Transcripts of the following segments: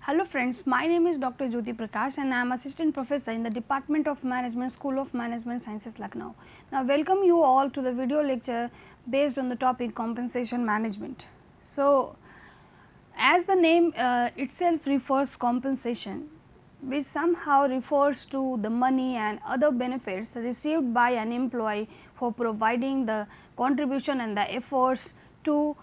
Hello friends, my name is Dr. Jyoti Prakash and I am Assistant Professor in the Department of Management, School of Management Sciences, Lucknow. Now, welcome you all to the video lecture based on the topic compensation management. So, as the name itself refers compensation, which somehow refers to the money and other benefits received by an employee for providing the contribution and the efforts to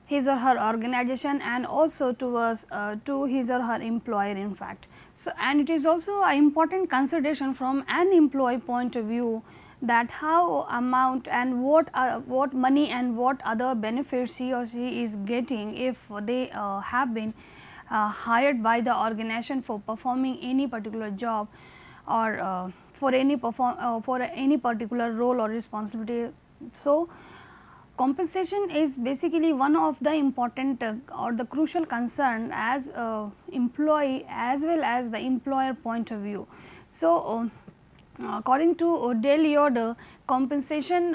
his or her organization and also to his or her employer in fact. So, and it is also an important consideration from an employee point of view that how amount and what money and what other benefits he or she is getting if they have been hired by the organization for performing any particular job or for any particular role or responsibility. So, compensation is basically one of the important or the crucial concern as employee as well as the employer point of view. So, according to Dale Yoder, compensation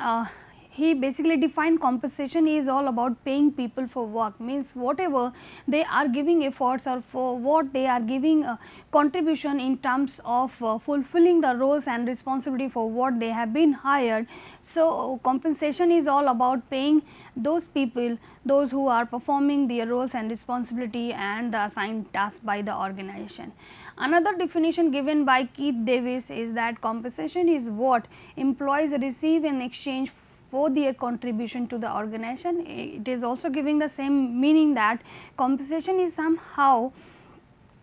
he basically defined compensation is all about paying people for work, means whatever they are giving efforts or for what they are giving contribution in terms of fulfilling the roles and responsibility for what they have been hired. So, compensation is all about paying those people, those who are performing their roles and responsibility and the assigned tasks by the organization. Another definition given by Keith Davis is that compensation is what employees receive in exchange for their contribution to the organization. It is also giving the same meaning that compensation is somehow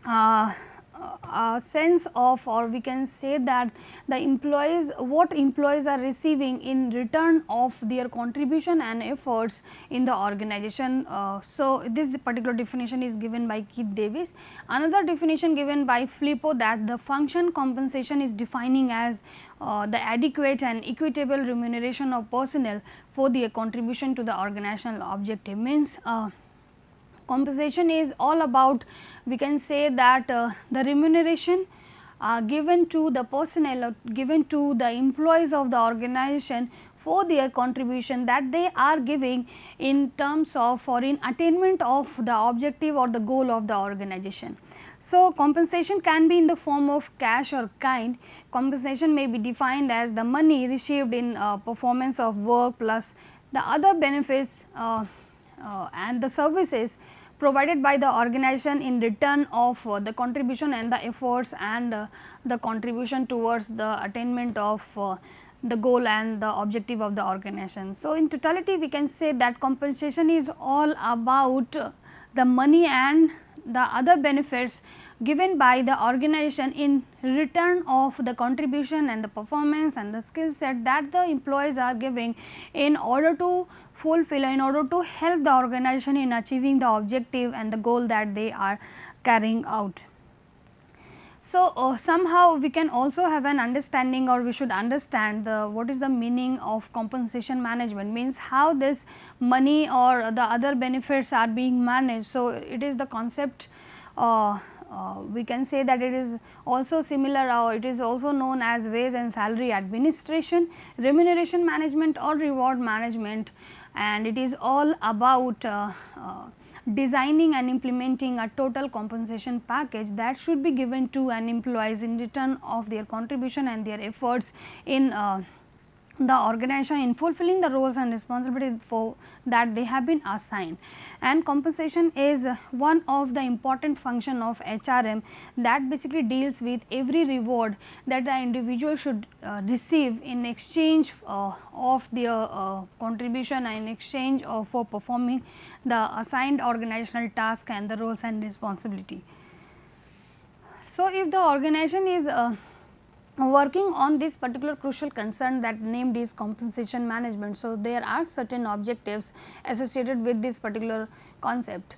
a sense of, or we can say that the employees, what employees are receiving in return of their contribution and efforts in the organization. So, this particular definition is given by Keith Davis. Another definition given by Filippo, that the function compensation is defining as the adequate and equitable remuneration of personnel for their contribution to the organizational objective, means compensation is all about, we can say that the remuneration given to the personnel or given to the employees of the organization for their contribution that they are giving in terms of or in attainment of the objective or the goal of the organization. So, compensation can be in the form of cash or kind. Compensation may be defined as the money received in performance of work plus the other benefits and the services provided by the organization in return of the contribution and the efforts and the contribution towards the attainment of the goal and the objective of the organization. So, in totality we can say that compensation is all about the money and the other benefits given by the organization in return of the contribution and the performance and the skill set that the employees are giving in order to fulfill, in order to help the organization in achieving the objective and the goal that they are carrying out. So, somehow we can also have an understanding, or we should understand what is the meaning of compensation management, means how this money or the other benefits are being managed. So, it is the concept we can say that it is also similar, or it is also known as wage and salary administration, remuneration management or reward management, and it is all about designing and implementing a total compensation package that should be given to an employees in return of their contribution and their efforts in the organization in fulfilling the roles and responsibility for that they have been assigned. And compensation is one of the important function of HRM that basically deals with every reward that the individual should receive in exchange of their contribution and in exchange of for performing the assigned organizational task and the roles and responsibility. So, if the organization is working on this particular crucial concern that named is compensation management. So, there are certain objectives associated with this particular concept.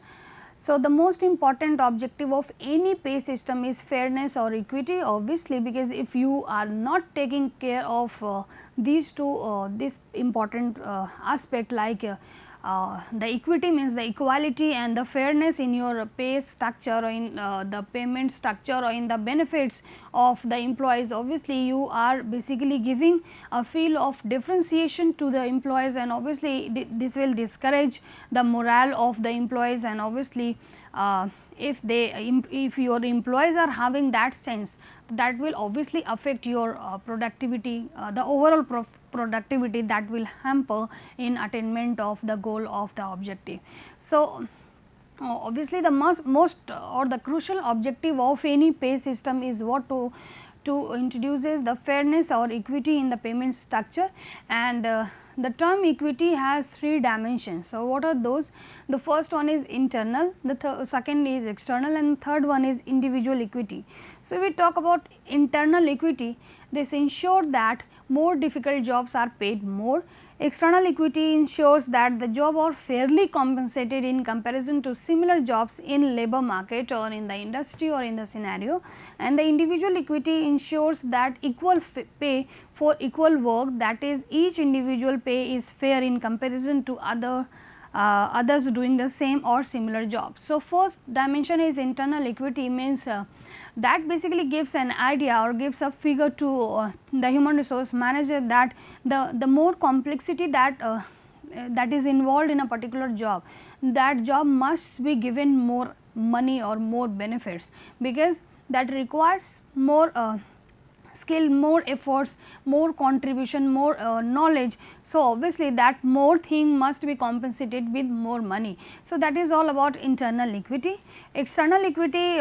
So, the most important objective of any pay system is fairness or equity, obviously, because if you are not taking care of these two this important aspect like the equity, means the equality, and the fairness in your pay structure or in the payment structure or in the benefits of the employees. Obviously, you are basically giving a feel of differentiation to the employees, and obviously this will discourage the morale of the employees, and obviously if your employees are having that sense, that will obviously affect your productivity, the overall productivity, that will hamper in attainment of the goal of the objective. So, obviously the most or the crucial objective of any pay system is what to introduces the fairness or equity in the payment structure, and the term equity has 3 dimensions. So, what are those? The first one is internal, the second is external, and third one is individual equity. So, if we talk about internal equity, this ensures that more difficult jobs are paid more. External equity ensures that the job are fairly compensated in comparison to similar jobs in labor market or in the industry or in the scenario, and the individual equity ensures that equal pay for equal work, that is each individual pay is fair in comparison to others doing the same or similar job. So, first dimension is internal equity, means that basically gives an idea or gives a figure to the human resource manager that the more complexity that that is involved in a particular job, that job must be given more money or more benefits, because that requires more skill, more efforts, more contribution, more knowledge. So, obviously that more thing must be compensated with more money. So, that is all about internal equity. External equity,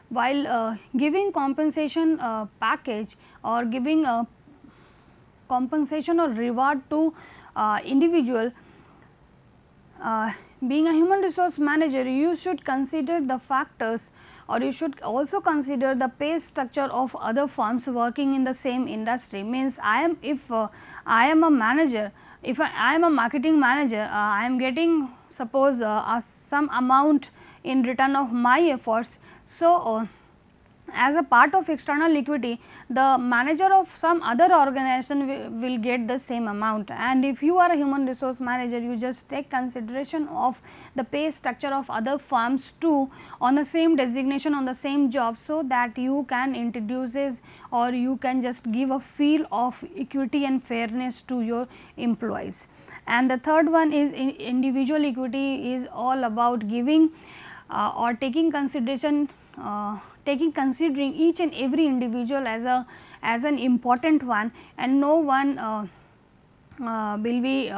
while giving compensation package or giving compensation or reward to individual, being a human resource manager, you should consider the factors, or you should also consider the pay structure of other firms working in the same industry. Means if I am a manager, if I am a marketing manager, I am getting suppose some amount in return of my efforts. So, as a part of external equity, the manager of some other organization will get the same amount, and if you are a human resource manager, you just take consideration of the pay structure of other firms too on the same designation, on the same job, so that you can introduces or you can just give a feel of equity and fairness to your employees. And the third one is individual equity, is all about giving or taking consideration considering each and every individual as an important one, and no one will be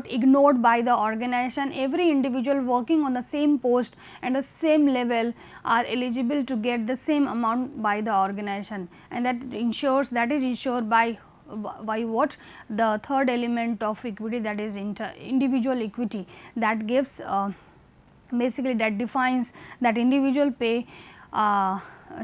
ignored by the organization. Every individual working on the same post and the same level are eligible to get the same amount by the organization, and that is ensured by what? The third element of equity, that is individual equity, that gives basically that defines that individual pay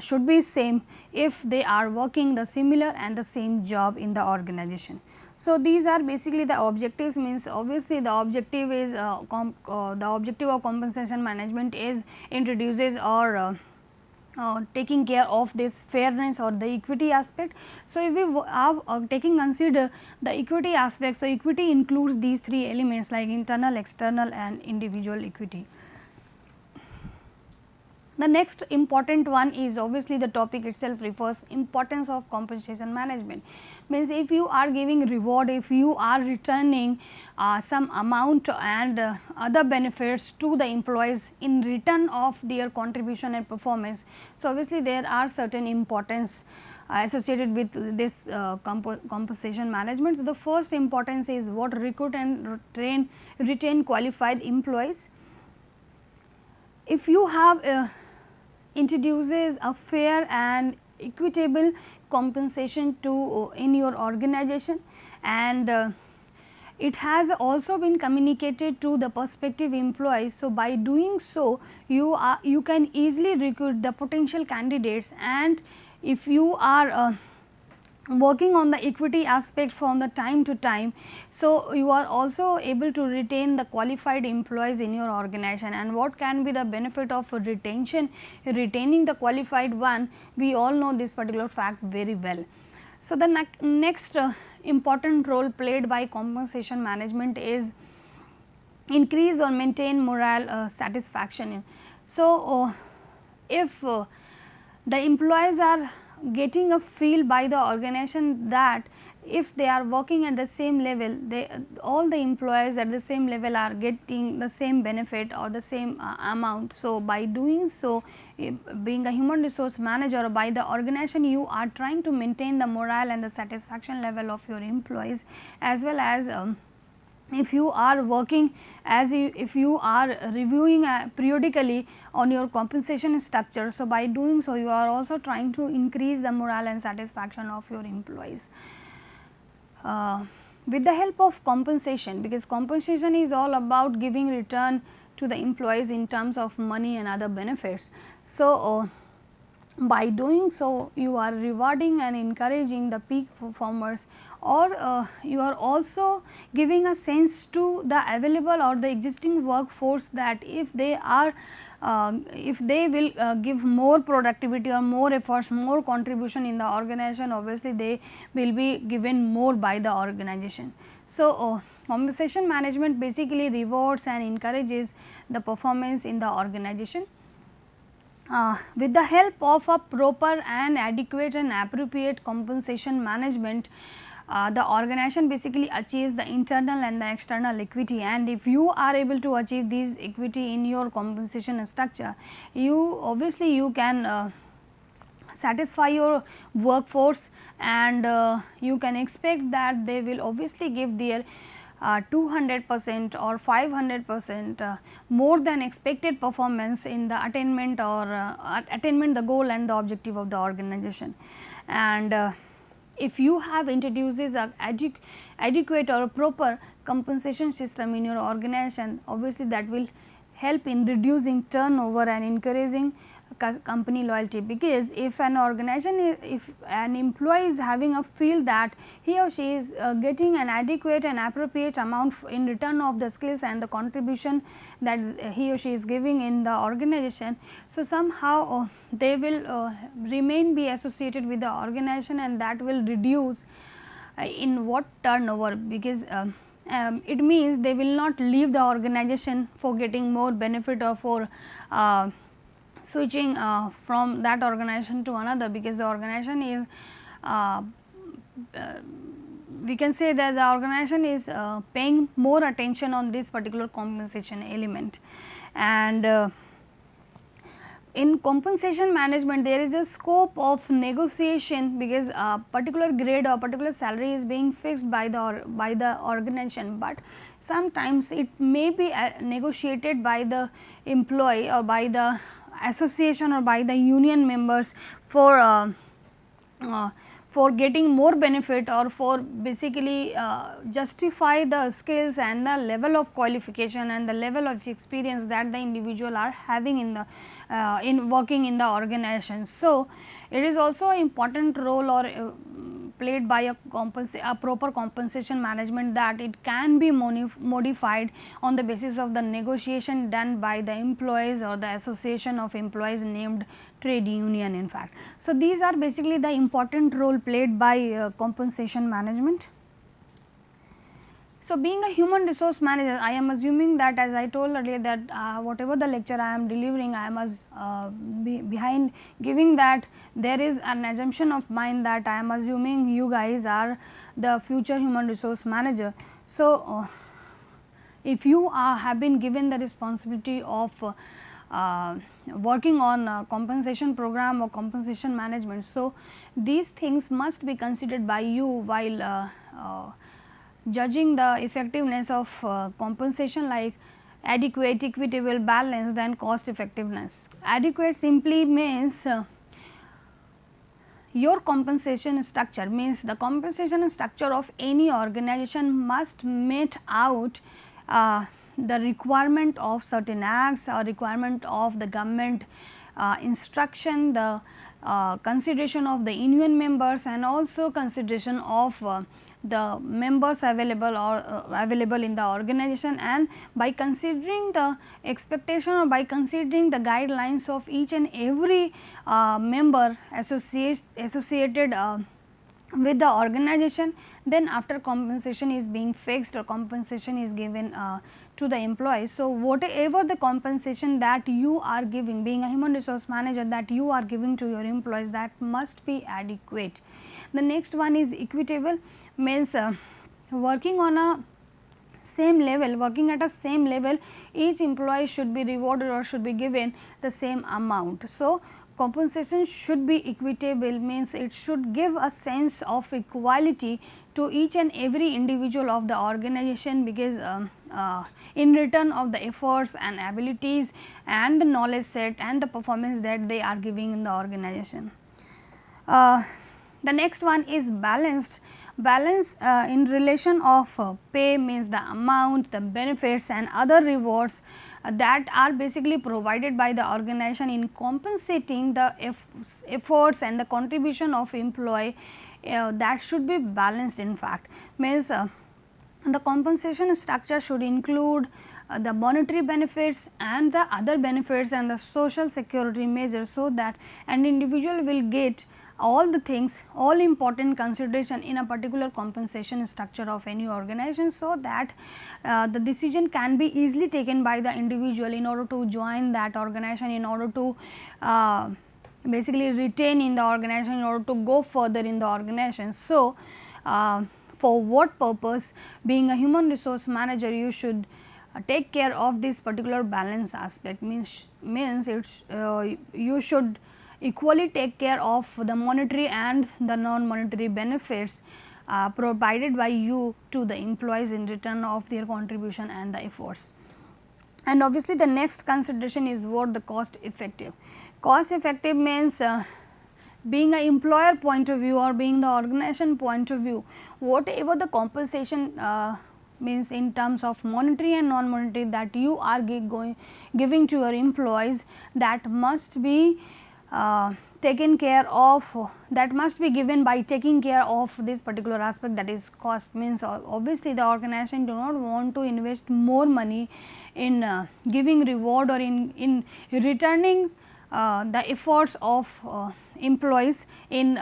should be same if they are working the similar and the same job in the organization. So, these are basically the objectives. Means obviously the objective is the objective of compensation management is introduces or taking care of this fairness or the equity aspect. So, if we are consider the equity aspect, so equity includes these 3 elements like internal, external and individual equity. The next important one is obviously the topic itself refers importance of compensation management. Means if you are giving reward, if you are returning some amount and other benefits to the employees in return of their contribution and performance. So, obviously there are certain importance associated with this compensation management. The first importance is what? Recruit and retain qualified employees. If you have introduces a fair and equitable compensation to in your organization, and it has also been communicated to the prospective employees. So, by doing so, you can easily recruit the potential candidates, and if you are working on the equity aspect from the time to time. So, you are also able to retain the qualified employees in your organization, and what can be the benefit of retaining the qualified one, we all know this particular fact very well. So, the next important role played by compensation management is increase or maintain morale satisfaction. So, if the employees are getting a feel by the organization that if they are working at the same level, they all the employees at the same level are getting the same benefit or the same amount. So, by doing so, being a human resource manager, by the organization, you are trying to maintain the morale and the satisfaction level of your employees, as well as if you are working if you are reviewing periodically on your compensation structure. So, by doing so, you are also trying to increase the morale and satisfaction of your employees. With the help of compensation, because compensation is all about giving return to the employees in terms of money and other benefits. So, by doing so, you are rewarding and encouraging the peak performers, or you are also giving a sense to the available or the existing workforce that if they are if they will give more productivity or more efforts, more contribution in the organization, obviously they will be given more by the organization. So, compensation management basically rewards and encourages the performance in the organization. With the help of a proper and adequate and appropriate compensation management, the organization basically achieves the internal and the external equity, and if you are able to achieve this equity in your compensation structure, you obviously you can satisfy your workforce, and you can expect that they will obviously give their 200% or 500% more than expected performance in the attainment or attainment the goal and the objective of the organization. And if you have introduces a adequate or proper compensation system in your organization, obviously that will help in reducing turnover and encouraging company loyalty, because if an organization if an employee is having a feel that he or she is getting an adequate and appropriate amount in return of the skills and the contribution that he or she is giving in the organization, so somehow they will remain be associated with the organization, and that will reduce in what turnover, because it means they will not leave the organization for getting more benefit or for switching from that organization to another, because the organization is we can say that the organization is paying more attention on this particular compensation element. And in compensation management, there is a scope of negotiation, because a particular grade or particular salary is being fixed by the organization, but sometimes it may be negotiated by the employee or by the association or by the union members for getting more benefit or for basically justify the skills and the level of qualification and the level of experience that the individual are having in the in working in the organization. So, it is also an important role or played by a proper compensation management, that it can be modified on the basis of the negotiation done by the employees or the association of employees named trade union in fact. So, these are basically the important role played by compensation management. So, being a human resource manager, I am assuming that, as I told earlier, that whatever the lecture I am delivering, I must behind giving that there is an assumption of mine that I am assuming you guys are the future human resource manager. So, if you have been given the responsibility of working on compensation program or compensation management, so these things must be considered by you while judging the effectiveness of compensation, like adequate, equitable, balanced and cost effectiveness. Adequate simply means your compensation structure, means the compensation structure of any organization must meet out the requirement of certain acts or requirement of the government instruction, the consideration of the union members, and also consideration of the members available or available in the organization. And by considering the expectation or by considering the guidelines of each and every member associated with the organization. Then after compensation is being fixed or compensation is given to the employee. So, whatever the compensation that you are giving, being a human resource manager, that you are giving to your employees, that must be adequate. The next one is equitable, means working on a same level, working at a same level, each employee should be rewarded or should be given the same amount. So, compensation should be equitable, means it should give a sense of equality to each and every individual of the organization, because in return of the efforts and abilities and the knowledge set and the performance that they are giving in the organization. The next one is balanced. Balance in relation of pay, means the amount, the benefits and other rewards that are basically provided by the organization in compensating the efforts and the contribution of employee, that should be balanced. In fact, means the compensation structure should include the monetary benefits and the other benefits and the social security measures, so that an individual will get all the things, all important consideration in a particular compensation structure of any organization, so that the decision can be easily taken by the individual in order to join that organization, in order to basically retain in the organization, in order to go further in the organization. So, for what purpose, being a human resource manager, you should take care of this particular balance aspect, means it's you should equally take care of the monetary and the non-monetary benefits provided by you to the employees in return of their contribution and the efforts. And obviously, the next consideration is what the cost effective. Cost effective means being an employer point of view or being the organization point of view, whatever the compensation means in terms of monetary and non-monetary that you are giving to your employees, that must be taken care of, that must be given by taking care of this particular aspect, that is cost. Means obviously, the organization do not want to invest more money in giving reward or in returning the efforts of employees in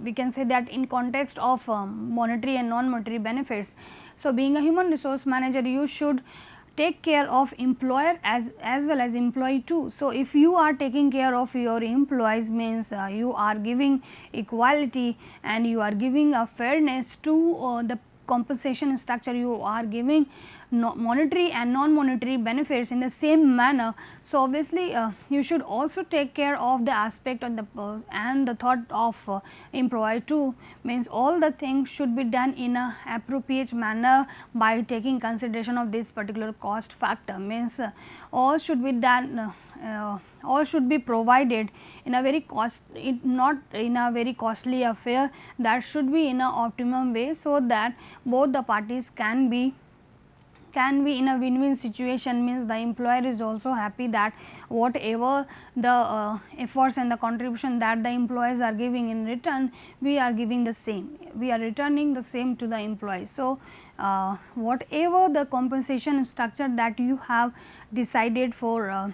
we can say that in context of monetary and non-monetary benefits. So, being a human resource manager, you should take care of employer as well as employee too. So, if you are taking care of your employees, means you are giving equality and you are giving a fairness to the compensation structure, you are giving monetary and non-monetary benefits in the same manner. So, obviously, you should also take care of the aspect of the and the thought of employee too, means all the things should be done in a appropriate manner by taking consideration of this particular cost factor, means all should be done all should be provided in a very not in a very costly affair, that should be in a optimum way, so that both the parties can be in a win-win situation, means the employer is also happy that whatever the efforts and the contribution that the employees are giving in return, we are giving the same, we are returning the same to the employees. So, whatever the compensation structure that you have decided for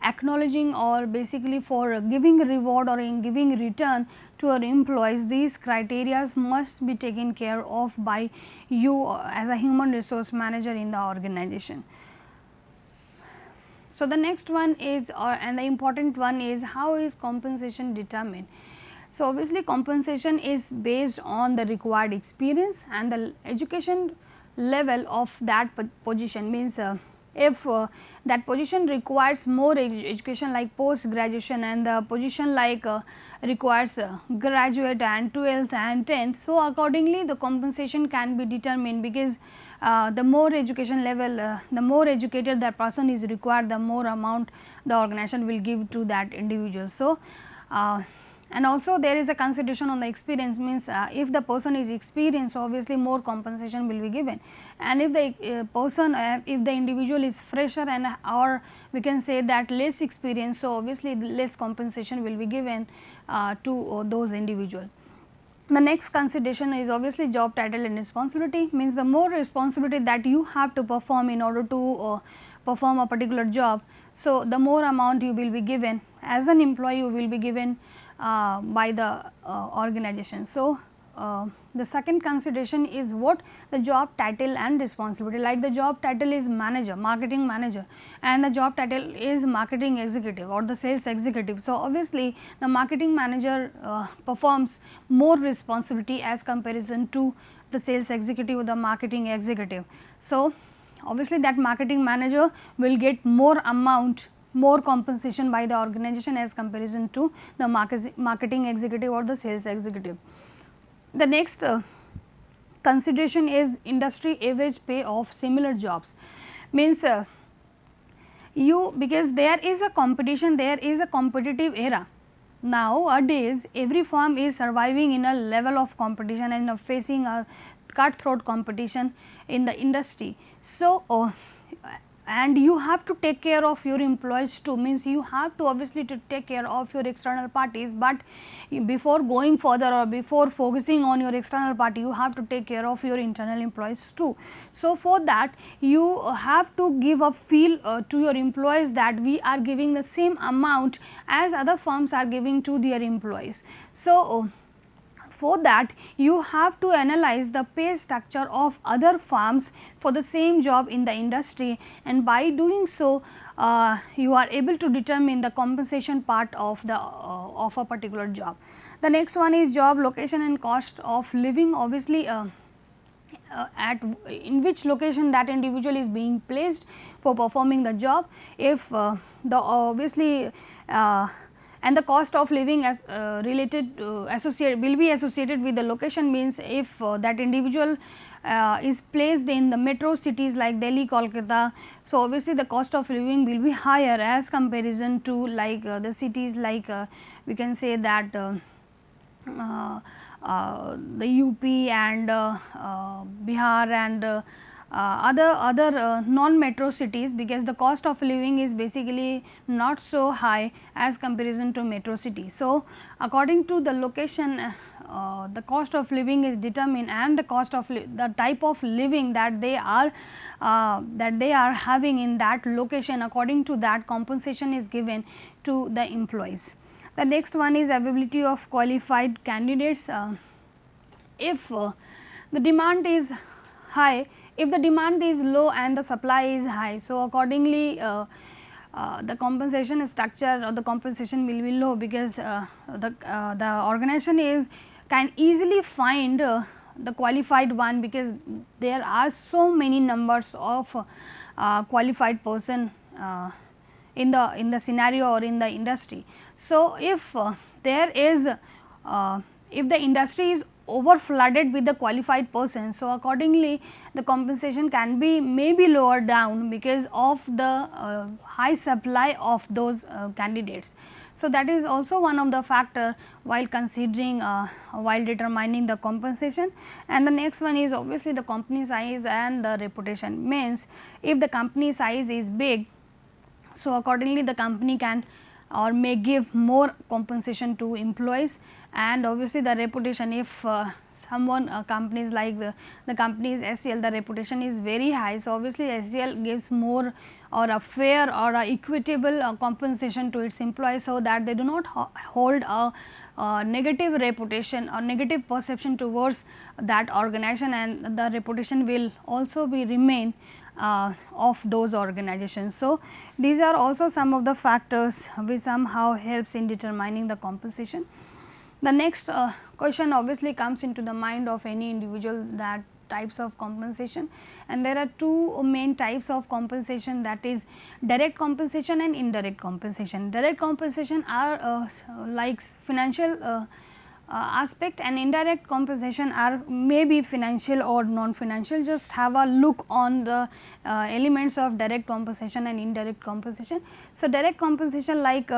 acknowledging or basically for giving reward or in giving return to your employees, these criteria must be taken care of by you as a human resource manager in the organization. So, the next one is and the important one is, how is compensation determined? So, obviously, compensation is based on the required experience and the education level of that position, means if that position requires more education like post graduation and the position like requires graduate and 12th and 10th. So, accordingly the compensation can be determined, because the more education level, the more educated that person is required, the more amount the organization will give to that individual. So, and also there is a consideration on the experience, means if the person is experienced, obviously more compensation will be given, and if the person if the individual is fresher and or we can say that less experienced, so obviously less compensation will be given to those individuals. The next consideration is obviously job title and responsibility, means the more responsibility that you have to perform in order to perform a particular job. So, the more amount you will be given as an employee, you will be given by the organization. So, the second consideration is what the job title and responsibility, like the job title is manager, marketing manager, and the job title is marketing executive or the sales executive. So, obviously, the marketing manager performs more responsibility as comparison to the sales executive or the marketing executive. So, obviously, that marketing manager will get more amount, more compensation by the organization as comparison to the marketing executive or the sales executive. The next consideration is industry average pay of similar jobs, means because there is a competition, there is a competitive era. Nowadays, every firm is surviving in a level of competition and facing a cutthroat competition in the industry. So, and you have to take care of your employees too, means you have to obviously to take care of your external parties, but before going further or before focusing on your external party, you have to take care of your internal employees too. So, for that you have to give a feel to your employees that we are giving the same amount as other firms are giving to their employees. So, for that you have to analyze the pay structure of other firms for the same job in the industry, and by doing so you are able to determine the compensation part of the of a particular job. The next one is job location and cost of living. Obviously, at in which location that individual is being placed for performing the job. If the obviously and the cost of living as related associated will be associated with the location, means if that individual is placed in the metro cities like Delhi, Kolkata. So, obviously, the cost of living will be higher as comparison to like the cities like we can say that the UP and Bihar and other non-metro cities, because the cost of living is basically not so high as comparison to metro cities. So, according to the location the cost of living is determined, and the cost of the type of living that they are having in that location, according to that compensation is given to the employees. The next one is availability of qualified candidates. If the demand is high, if the demand is low and the supply is high, so accordingly the compensation structure or the compensation will be low, because the organization can easily find the qualified one, because there are so many numbers of qualified person in the scenario or in the industry. So, if there is if the industry is over flooded with the qualified person, so accordingly the compensation can be maybe lower down because of the high supply of those candidates. So, that is also one of the factor while considering while determining the compensation. And the next one is obviously the company size and the reputation, means if the company size is big, so accordingly the company can or may give more compensation to employees. And obviously, the reputation, if someone companies like the company's SCL, the reputation is very high. So, obviously, SCL gives more or a fair or a equitable compensation to its employees, so that they do not hold a negative reputation or negative perception towards that organization, and the reputation will also be remain of those organizations. So, these are also some of the factors which somehow helps in determining the compensation. The next question obviously comes into the mind of any individual, that types of compensation, and there are two main types of compensation, that is direct compensation and indirect compensation. Direct compensation are like financial aspect, and indirect compensation are maybe financial or non-financial. Just have a look on the elements of direct compensation and indirect compensation. So, direct compensation like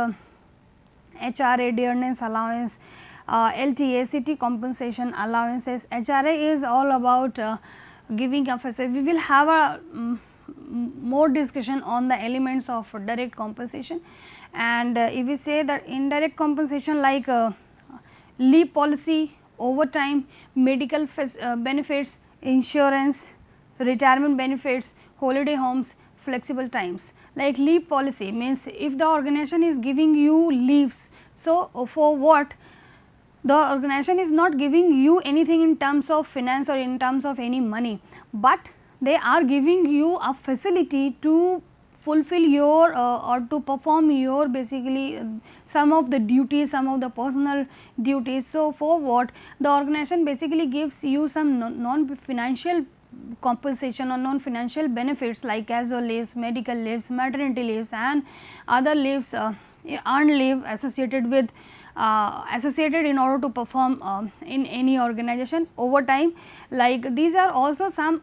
HRA, dearness allowance, LTA, city compensation allowances. HRA is all about giving a facility. We will have a more discussion on the elements of direct compensation. And if we say that indirect compensation like leave policy, overtime, medical benefits, insurance, retirement benefits, holiday homes, flexible times. Like leave policy means if the organization is giving you leaves, so for what? The organization is not giving you anything in terms of finance or in terms of any money, but they are giving you a facility to fulfill your or to perform your basically some of the duties, some of the personal duties. So, for what? The organization basically gives you some non-financial compensation or non-financial benefits like casual leaves, medical leaves, maternity leaves and other leaves, earned leave associated with associated in order to perform in any organization overtime. Like these are also some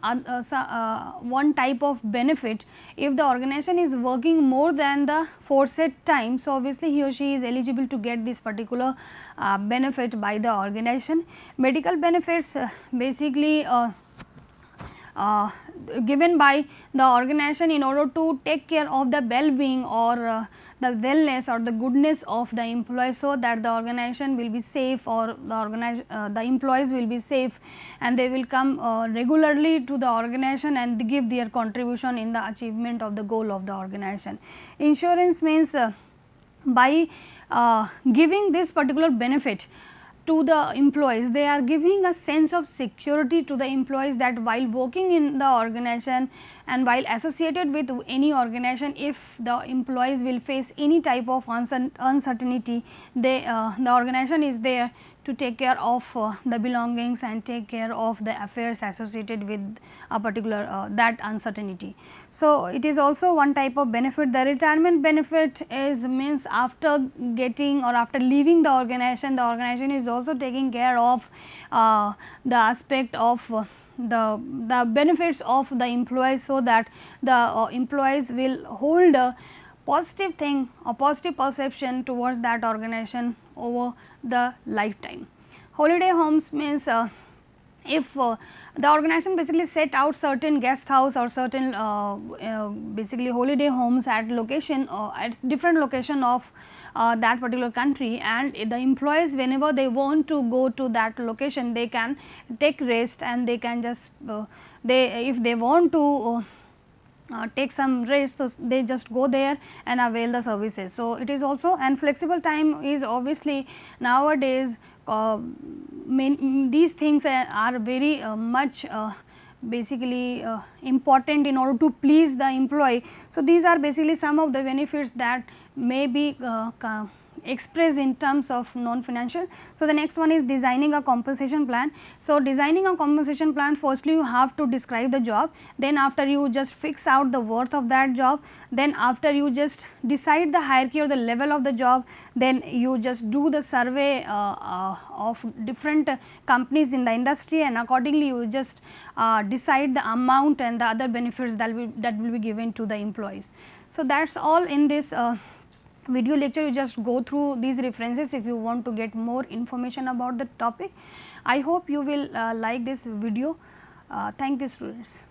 one type of benefit. If the organization is working more than the foresaid time, so obviously he or she is eligible to get this particular benefit by the organization. Medical benefits basically given by the organization in order to take care of the well-being or the wellness or the goodness of the employee, so that the organization will be safe or the employees will be safe and they will come regularly to the organization and give their contribution in the achievement of the goal of the organization. Insurance means by giving this particular benefit to the employees, they are giving a sense of security to the employees that while working in the organization and while associated with any organization, if the employees will face any type of uncertainty, they the organization is there to take care of the belongings and take care of the affairs associated with a particular that uncertainty. So, it is also one type of benefit. The retirement benefit is means after getting or after leaving the organization is also taking care of the aspect of the benefits of the employees, so that the employees will hold a positive thing or positive perception towards that organization over the lifetime. Holiday homes means if the organization basically set out certain guest house or certain basically holiday homes at location at different location of that particular country, and the employees whenever they want to go to that location, they can take rest and they can just if they want to take some rest, so they just go there and avail the services. So, it is also, and flexible time is obviously nowadays these things are very much basically important in order to please the employee. So, these are basically some of the benefits that may be expressed in terms of non-financial. So, the next one is designing a compensation plan. So, designing a compensation plan, firstly you have to describe the job, then after you just fix out the worth of that job, then after you just decide the hierarchy or the level of the job, then you just do the survey of different companies in the industry, and accordingly you just decide the amount and the other benefits that will be given to the employees. So, that is all in this video lecture. You just go through these references if you want to get more information about the topic. I hope you will like this video. Thank you, students.